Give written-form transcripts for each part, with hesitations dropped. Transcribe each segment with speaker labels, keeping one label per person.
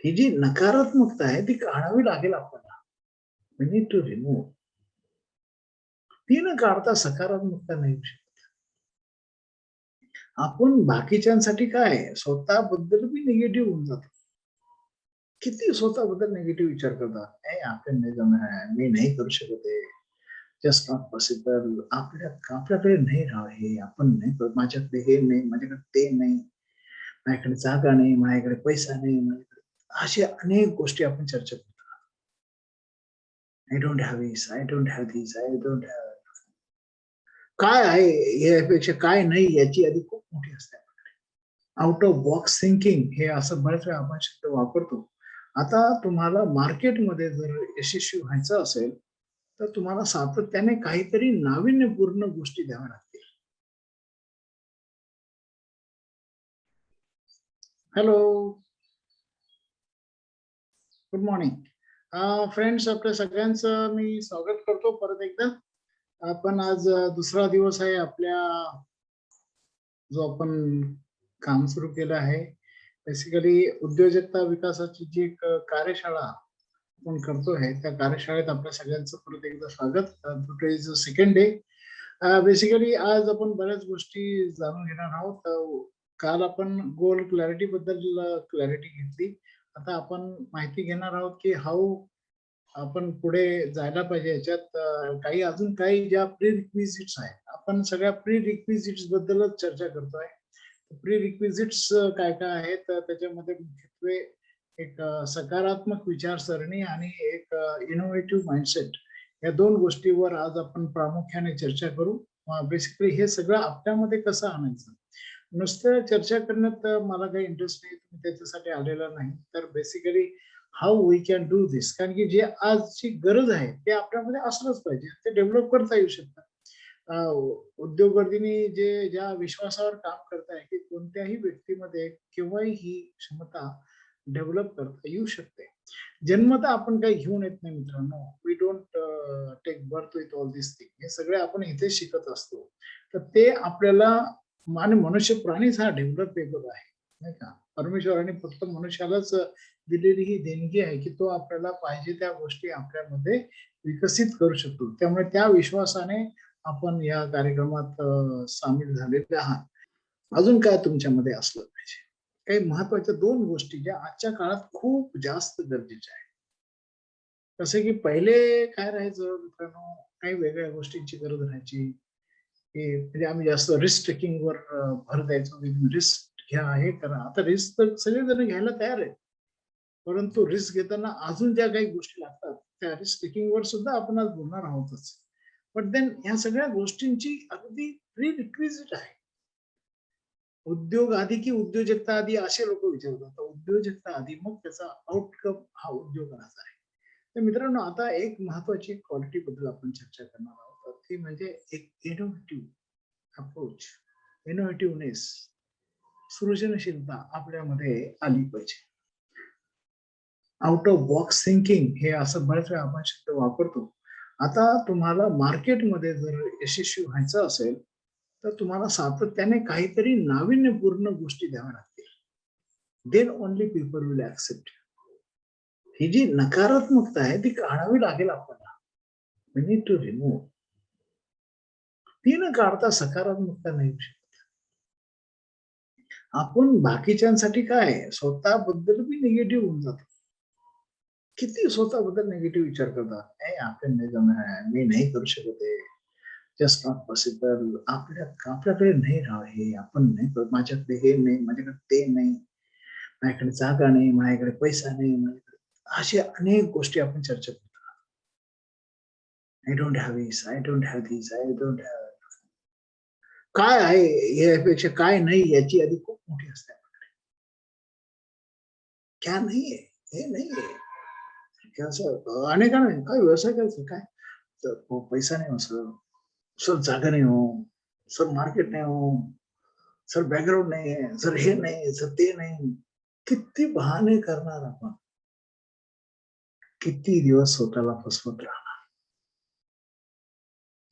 Speaker 1: ही जी नकारात्मकता आहे ती काढावी लागेल आपल्याला. We need to remove. ती न काढता सकारात्मकता नाही येऊ शकत. आपण बाकीच्यांसाठी काय स्वतःबद्दल बी निगेटिव्ह होऊन जातो. किती स्वतःबद्दल निगेटिव्ह विचार करतात. नाही आपण नाही जमणार, मी नाही करू शकत आहे. Just not possible. आपल्याकडे नाही राव हे. आपण नाही करत. माझ्याकडे हे नाही, माझ्याकडे ते नाही. माझ्याकडे जागा नाही, माझ्याकडे पैसा नाही, माझ्याकडे अशा अनेक गोष्टी आपण चर्चा करतो. I don't have this, I don't have this, I don't have. काय आहे यापेक्षा काय नाही याची यादी खूप मोठी असते. आउट ऑफ बॉक्स थिंकिंग हे असं बऱ्याच वेळा आपण शब्द वापरतो. आता तुम्हाला मार्केटमध्ये जर यशस्वी व्हायचं असेल, तर तुम्हाला सातत्याने काहीतरी नाविन्यपूर्ण गोष्टी द्याव्या लागतील. Hello, good morning. फ्रेंड्स, आपल्या सगळ्यांचं मी स्वागत करतो परत एकदा. आपण आज दुसरा दिवस आहे आपल्या जो आपण काम सुरू केलं आहे. बेसिकली उद्योजकता विकासाची जी एक कार्यशाळा आपण करतोय, त्या कार्यशाळेत आपल्या सगळ्यांचं परत एकदा स्वागत. Today is the second day. Basically आज आपण बऱ्याच गोष्टी जाणून घेणार आहोत. काल आपण गोल क्लॅरिटी बद्दल क्लॅरिटी घेतली. आता आपण माहिती घेणार आहोत की हाऊ आपण पुढे जायला पाहिजे याच्यात. काही अजून काही ज्या प्री रिक्विजिट्स आहेत, आपण सगळ्या प्री रिक्विजिट्स बद्दलच चर्चा करतोय. प्री रिक्विजिट्स काय काय आहेत, तर त्याच्यामध्ये मुख्यत्वे एक सकारात्मक विचारसरणी आणि एक इनोव्हेटिव्ह माइंडसेट, या दोन गोष्टीवर आज आपण प्रामुख्याने चर्चा करू. बेसिकली हे सगळं आपल्यामध्ये कसं आणायचं. नुसतं चर्चा करण्यात मला काही इंटरेस्ट नाही, तुम्ही त्याच्यासाठी आलेला नाही. तर basically how we can do this, कारण की जे आजची गरज आहे ते आपल्यामध्ये असलंच पाहिजे, ते डेव्हलप करता येऊ शकतं. उद्योगवर्धिनी जे ज्या विश्वासावर काम करत आहे की कोणत्याही व्यक्तीमध्ये केव्हाही ही क्षमता डेव्हलप करता येऊ शकते. जन्मतः आपण काही घेऊन येत नाही मित्रांनो. We don't take birth with all this thing. हे सगळे आपण इथे शिकत असतो. तर ते आपल्याला आणि मनुष्य प्राणीच हा डेव्हलपेबल आहे, नाही का. परमेश्वराने फक्त मनुष्यालाच दिलेली ही देणगी आहे की तो आपल्याला पाहिजे त्या गोष्टी आपल्यामध्ये विकसित करू शकतो. त्यामुळे त्या विश्वासाने आपण या कार्यक्रमात सामील झालेले आहात. अजून काय तुमच्यामध्ये असलं पाहिजे, काही महत्वाच्या दोन गोष्टी ज्या आजच्या काळात खूप जास्त गरजेच्या आहेत. जसे की पहिले काय राहायचं मित्रांनो, काही वेगळ्या गोष्टींची गरज राहायची की म्हणजे आम्ही जास्त रिस्क टेकिंग वर भर द्यायचो. रिस्क घ्या, हे करा. आता रिस्क तर सगळेजण घ्यायला तयार आहेत, परंतु रिस्क घेताना अजून ज्या काही गोष्टी लागतात त्या रिस्क टेकिंग वर सुद्धा आपण आज बोलणार आहोतच. बट देन या सगळ्या गोष्टींची अगदी प्री रिक्विजिट आहे. उद्योग आधी की उद्योजकता आधी, असे लोक विचारतात. तर उद्योजकता आधी, मग त्याचा आउटकम हा उद्योगाचा आहे. तर मित्रांनो, आता एक महत्वाची क्वालिटी बद्दल आपण चर्चा करणार आहोत. ती म्हणजे एक इनोव्हेटिव्ह अप्रोच, इनोव्हेटिव्हनेस, सृजनशीलता आपल्यामध्ये आली पाहिजे. आउट ऑफ बॉक्स थिंकिंग हे असं बऱ्याच वेळा आपण शब्द वापरतो. आता तुम्हाला मार्केटमध्ये जर यशस्वी व्हायचं असेल, तर तुम्हाला सातत्याने काहीतरी नाविन्यपूर्ण गोष्टी द्याव्या लागतील. Then only people will accept. ही जी नकारात्मकता आहे ती काढावी लागेल आपल्याला. We need to remove. ती न काढता सकारात्मकता नाही येऊ शकत. आपण बाकीच्यांसाठी काय स्वतःबद्दल बी निगेटिव्ह होऊन जातो. किती स्वतःबद्दल निगेटिव्ह विचार करतात. नाही आपण नाही जमणार, मी नाही करू शकत आहे. Just not possible. आपल्याकडे नाही राव हे. आपण नाही करत. माझ्याकडे हे नाही, माझ्याकडे ते नाही. माझ्याकडे जागा नाही, माझ्याकडे पैसा नाही, माझ्याकडे अशा अनेक गोष्टी आपण चर्चा करतो. I don't have this, I don't have this, I don't have. काय आहे यापेक्षा काय नाही याची यादी खूप मोठी असते आपल्याकडे. क्या नाहीये, हे नाहीये. असं अनेकांना काय व्यवसाय करायचा काय, तर पैसा नाही हो सर, सर जागा नाही हो, सर मार्केट नाही हो, सर बॅकग्राऊंड नाही आहे, सर हे नाही, सर ते नाही. किती बहाणे करणार आपण, किती दिवस स्वतःला फसवत राहणार.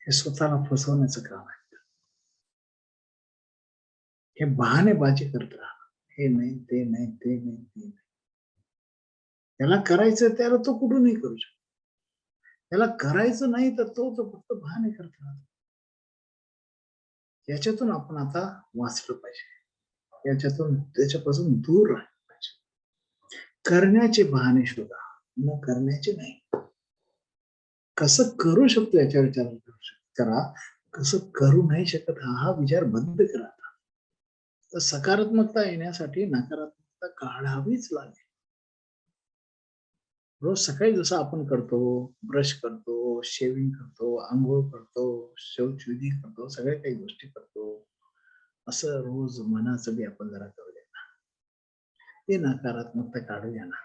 Speaker 1: हे स्वतःला फसवण्याचं काम आहे. हे बहाणेबाजी करत राहणार. हे नाही, ते नाही, ते नाही, ते नाही. त्याला करायचं त्याला तो कुठूनही करू शकतो. त्याला करायचं नाही तर तो फक्त बहाणे करत राहतो. याच्यातून आपण आता वाचलं पाहिजे. त्याच्यापासून दूर राहिलं पाहिजे. करण्याचे बहाणे शोधा, न करण्याचे नाही. कसं करू शकतो याच्यावर विचार करा. कसं करू नाही शकत हा विचार बंद करा. तर सकारात्मकता येण्यासाठी नकारात्मकता काढावीच लागेल. रोज सकाळी जसं आपण करतो, ब्रश करतो, शेविंग करतो, अंघोळ करतो, शौचविधी करतो, सगळ्या काही गोष्टी करतो. असं रोज मनाचं बी आपण जरा करूया ना. ते नकारात्मकता काढूया ना.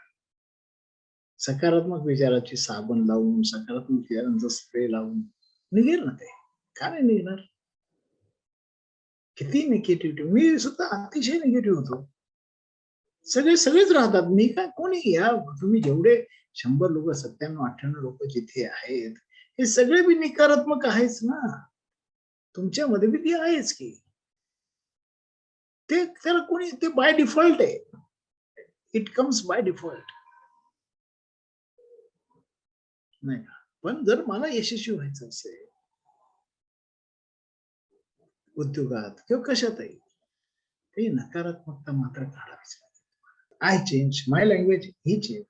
Speaker 1: सकारात्मक विचाराची साबण लावून, सकारात्मक विचारांचा स्प्रे लावून निघेल ना ते. का नाही निघणार? किती निगेटिव्हिटी. मी सुद्धा अतिशय निगेटिव्ह होतो. सगळेच राहतात. मी काय कोणी या तुम्ही जेवढे 100 लोक 97-98 लोक जिथे आहेत, हे सगळे बी नकारात्मक आहेच ना. तुमच्यामध्ये बी ती आहेच की. ते त्याला कोणी ते बाय डिफॉल्ट आहे. It comes by default. नाही का? पण जर मला यशस्वी व्हायचं असेल उद्योगात किंवा कशातही, ते नकारात्मकता मात्र काढावीच लागेल. I change, my language he change.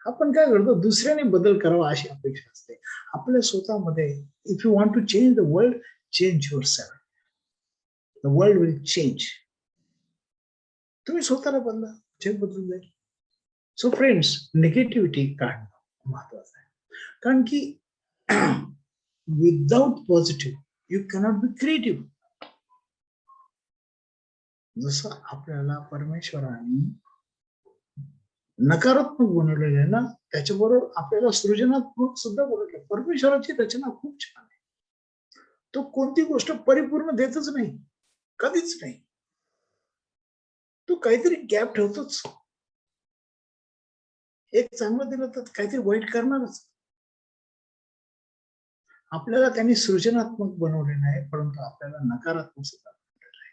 Speaker 1: आपण काय करतो दुसऱ्याने बदल करावा अशी अपेक्षा असते. आपल्या स्वतःमध्ये if you want to change the world, change yourself. The world will change. तुम्ही स्वतःला बदला, जग बदलून जाईल. सो फ्रेंड्स, निगेटिव्हिटी काढणं महत्वाचं आहे. कारण की without positive you cannot be creative. जसं आपल्याला परमेश्वराने नकारात्मक बनवलेलं आहे ना, त्याच्याबरोबर आपल्याला सृजनात्मक सुद्धा बनवलं. परमेश्वराची रचना खूप छान आहे. तो कोणती गोष्ट परिपूर्ण देतच नाही, कधीच नाही. तो काहीतरी गॅप ठेवतोच. एक चांगलं दिलं तर काहीतरी वाईट करणारच. आपल्याला त्यांनी सृजनात्मक बनवलेलं आहे, परंतु आपल्याला नकारात्मक सुद्धा बनवलेलं आहे.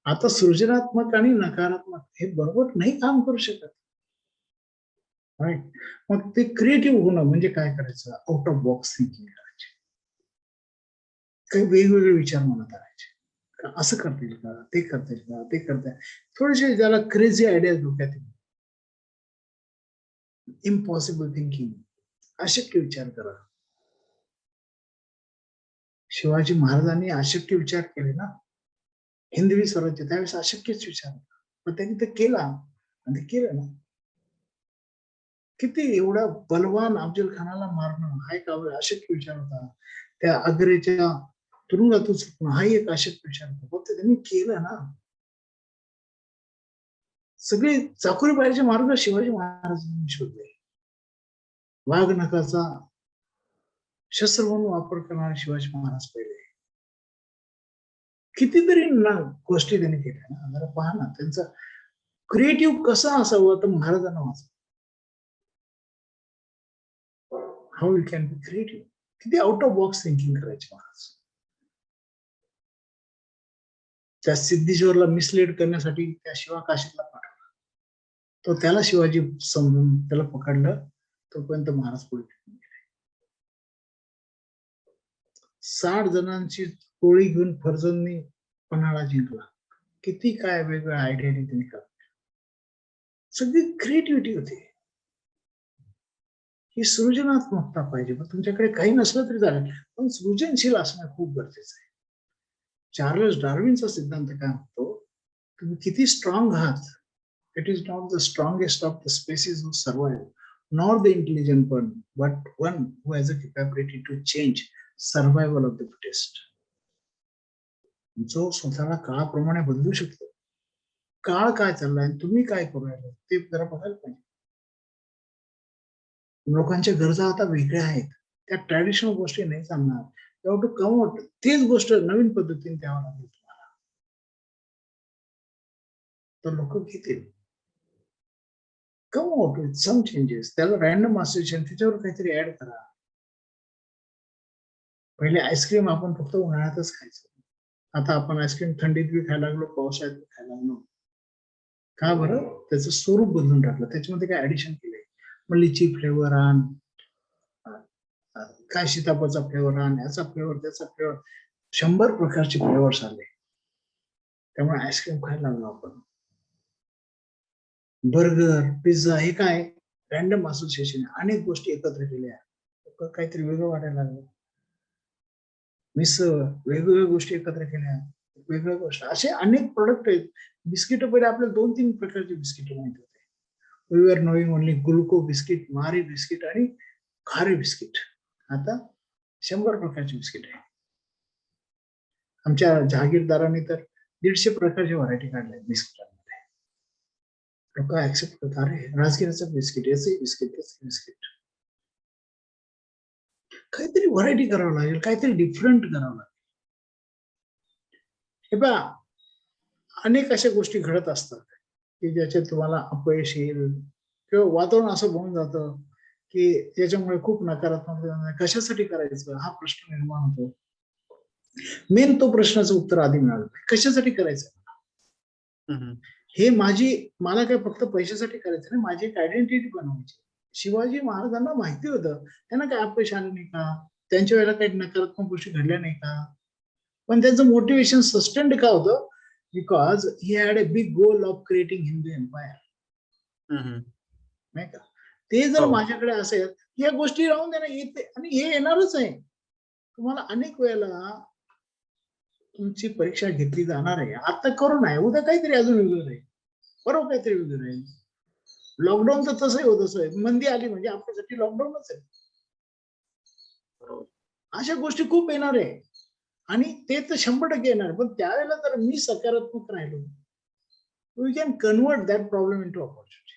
Speaker 1: आता सृजनात्मक आणि नकारात्मक हे बरोबर नाही काम करू शकत. राईट. मग ते क्रिएटिव्ह होणं म्हणजे काय करायचं? आउट ऑफ बॉक्स थिंकिंग करायची. काही वेगवेगळे विचार मनात आणायचे. असं करतील का? ते करतील का? ते करताय. थोडेसे ज्याला क्रेझी आयडियाज डोक्यात येईल. इम्पॉसिबल थिंकिंग, अशक्य विचार करा. शिवाजी महाराजांनी अशक्य विचार केले ना. हिंदवी स्वराज्य त्यावेळेस अशक्यच विचार होता. पण त्यांनी ते केला आणि ते केलं ना. किती एवढा बलवान अफजल खानाला मारणं हा एक अशक्य विचार होता. त्या आग्रेच्या तुरुंगातून सुटणं हा एक अशक्य विचार होता. फक्त त्यांनी केलं ना. सगळे चाकोरी बाहेरचे मार्ग शिवाजी महाराजांनी शोधले. वाघ नखाचा शस्त्र म्हणून वापर करणारे शिवाजी महाराज पहिले. कितीतरी गोष्टी त्यांनी केल्या ना. जरा पहा ना त्यांचा क्रिएटिव्ह कसं असावं तर महाराजांना वाचलं. How you can be creative. किती आउट ऑफ बॉक्स थिंकिंग करायचे महाराज. त्या सिद्धेश्वरला मिसलीड करण्यासाठी त्या शिवा काशीला पाठवला. तो त्याला शिवाजी समजून त्याला पकडलं. तोपर्यंत महाराज पुढे गेले. 60 जणांची टोळी घेऊन फर्जंदनी पन्हाळा जिंकला. किती काय वेगळ्या आयडियाने त्यांनी केलं. सगळी क्रिएटिव्हिटी होती. ही सृजनात्मकता पाहिजे. मग तुमच्याकडे काही नसलं तरी चालेल, पण सृजनशील असणं खूप गरजेचं आहे. चार्ल्स डार्विनचा सिद्धांत काय म्हणतो? तुम्ही किती स्ट्रॉंग आहात. It is not the strongest of the species who survive, nor the intelligent one, but one who has a capability to change survival of the fittest. जो स्वतःला काळाप्रमाणे बदलू शकतो. काळ काय चाललाय तुम्ही काय करू राहिले ते जरा बघायला पाहिजे. लोकांच्या गरजा आता वेगळ्या आहेत. त्या ट्रॅडिशनल गोष्टी नाही चालणार. You have to come out. तीच गोष्ट नवीन पद्धतीने द्यावं लागेल तुम्हाला. तर लोक घेतील. Come out with some changes. त्याला रॅन्डम असोसिएशन त्याच्यावर काहीतरी ऍड करा. पहिले आईस्क्रीम आपण फक्त उन्हाळ्यातच खायचो. आता आपण आईस्क्रीम थंडीत बी खायला लागलो, पावसाळ्यात बी खायला लागलो. का बरं? त्याचं स्वरूप बदलून टाकलं. त्याच्यामध्ये काय ऍडिशन केलंय. मग लिची फ्लेवर आण, काय सीताफळचा फ्लेवर आण, याचा फ्लेवर, त्याचा फ्लेवर, 100 प्रकारचे फ्लेवर्स आले. त्यामुळे आईस्क्रीम खायला लागलो आपण. बर्गर, पिझ्झा हे काय रॅन्डम असोसिएशन अनेक गोष्टी एकत्र केल्या. काहीतरी वेगळं वाटायला लागलं. मिसळ, वेगवेगळ्या गोष्टी एकत्र केल्या. वेगळ्या गोष्टी असे अनेक प्रोडक्ट आहेत. बिस्किट पहिले आपल्याला 2-3 प्रकारचे बिस्किट माहित होते. We are knowing only Gluco biscuit, Marie biscuit आणि खारे बिस्किट. आता 100 प्रकारचे बिस्किट आहे. आमच्या जहागीरदारांनी तर 150 प्रकारची व्हरायटी काढल्या बिस्किटांमध्ये. लोक ऍक्सेप्ट करतात, अरे राजगिराचं बिस्किट, याचं बिस्किट, त्याचं बिस्किट. काहीतरी व्हरायटी करावं लागेल, काहीतरी डिफरंट करावं लागेल. हे पहा, अनेक अशा गोष्टी घडत असतात की ज्याच्यात तुम्हाला अपयश येईल किंवा वातावरण असं बनून जातं की त्याच्यामुळे खूप नकारात्मक. कशासाठी करायचं हा प्रश्न निर्माण होतो. मेन तो प्रश्नाचं उत्तर आधी मिळालं, कशासाठी करायचं? हे मला काय फक्त पैशासाठी करायचं नाही, माझी एक आयडेंटिटी बनवायची. शिवाजी महाराजांना माहिती होतं त्यांना काय अपयश आलं नाही का, त्यांच्या वेळेला काही नकारात्मक गोष्टी घडल्या नाही का, पण त्यांचं मोटिवेशन सस्टेंड का होतं? Because he had a big goal of creating Hindu empire. नाही का? ते जर माझ्याकडे असेल, या गोष्टी राहून देणं येते आणि हे येणारच आहे. तुम्हाला अनेक वेळेला तुमची परीक्षा घेतली जाणार आहे. आता करोना आहे, उद्या काहीतरी अजून वेगळं राहील, परवा काहीतरी वेगळं राहील. लॉकडाऊन तर तसंही होत आहे, मंदी आली म्हणजे आपल्यासाठी लॉकडाऊनच आहे. अशा गोष्टी खूप येणार आहे आणि ते तर 100% येणार. पण त्यावेळेला जर मी सकारात्मक राहिलो, we can convert that problem into opportunity.